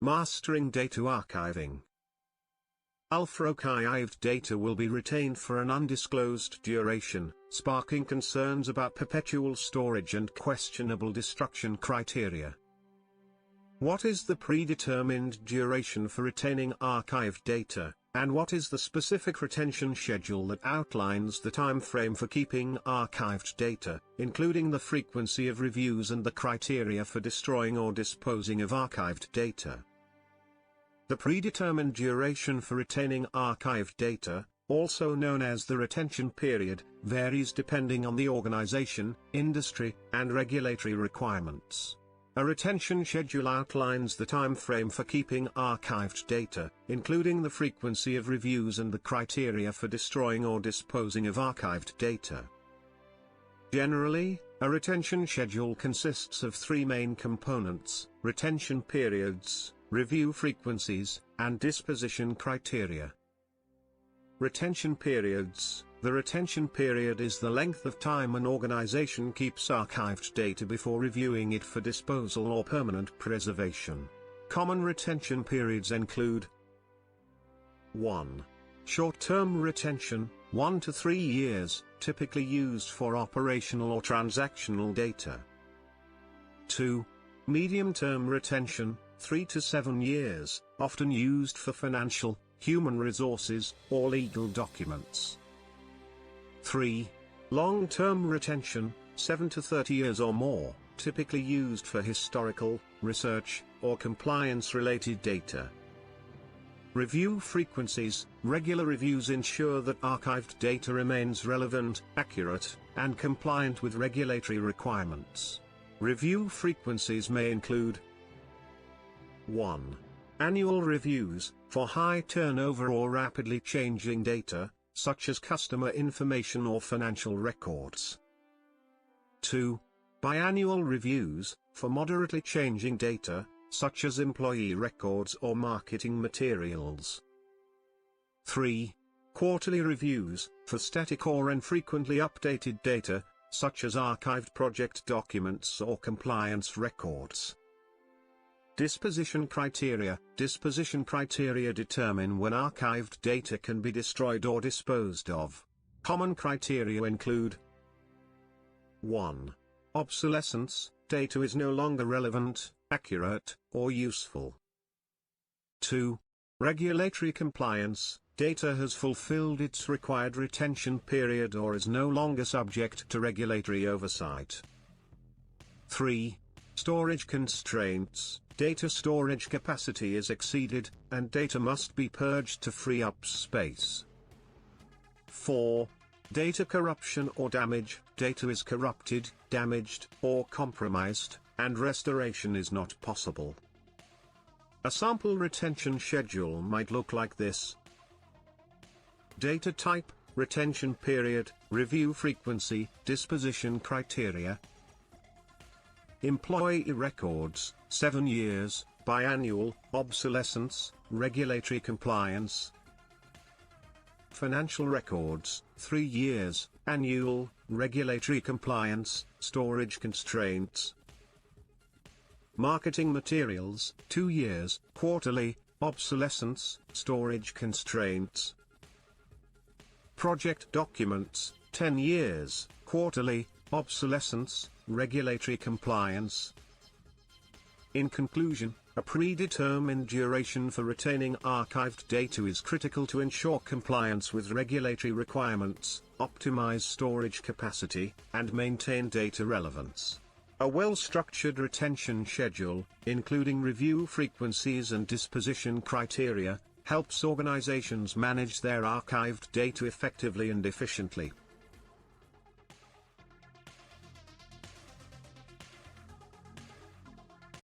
Mastering data archiving. Archived data will be retained for an undisclosed duration, sparking concerns about perpetual storage and questionable destruction criteria. What is the predetermined duration for retaining archived data, and what is the specific retention schedule that outlines the time frame for keeping archived data, including the frequency of reviews and the criteria for destroying or disposing of archived data? The predetermined duration for retaining archived data, also known as the retention period, varies depending on the organization, industry, and regulatory requirements. A retention schedule outlines the time frame for keeping archived data, including the frequency of reviews and the criteria for destroying or disposing of archived data. Generally, a retention schedule consists of three main components: retention periods, review frequencies, and disposition criteria. Retention periods. The retention period is the length of time an organization keeps archived data before reviewing it for disposal or permanent preservation. Common retention periods include 1. Short-term retention, 1 to 3 years, typically used for operational or transactional data. 2. Medium-term retention, 3 to 7 years, often used for financial, human resources, or legal documents. 3. Long-term retention, 7 to 30 years or more, typically used for historical, research, or compliance-related data. Review frequencies. Regular reviews ensure that archived data remains relevant, accurate, and compliant with regulatory requirements. Review frequencies may include 1. Annual reviews, for high turnover or rapidly changing data, such as customer information or financial records. 2. Biannual reviews, for moderately changing data, such as employee records or marketing materials. 3. Quarterly reviews, for static or infrequently updated data, such as archived project documents or compliance records. Disposition criteria. Disposition criteria determine when archived data can be destroyed or disposed of. Common criteria include 1. Obsolescence. Data is no longer relevant, accurate, or useful. 2. Regulatory compliance. Data has fulfilled its required retention period or is no longer subject to regulatory oversight. 3. Storage constraints. Data storage capacity is exceeded, and data must be purged to free up space. 4. Data corruption or damage. Data is corrupted, damaged, or compromised, and restoration is not possible. A sample retention schedule might look like this. Data type, retention period, review frequency, disposition criteria. Employee records, 7 years, biannual, obsolescence, regulatory compliance. Financial records, 3 years, annual, regulatory compliance, storage constraints. Marketing materials, 2 years, quarterly, obsolescence, storage constraints. Project documents, 10 years, quarterly, obsolescence, regulatory compliance. In conclusion, a predetermined duration for retaining archived data is critical to ensure compliance with regulatory requirements, optimize storage capacity, and maintain data relevance. A well-structured retention schedule, including review frequencies and disposition criteria, helps organizations manage their archived data effectively and efficiently.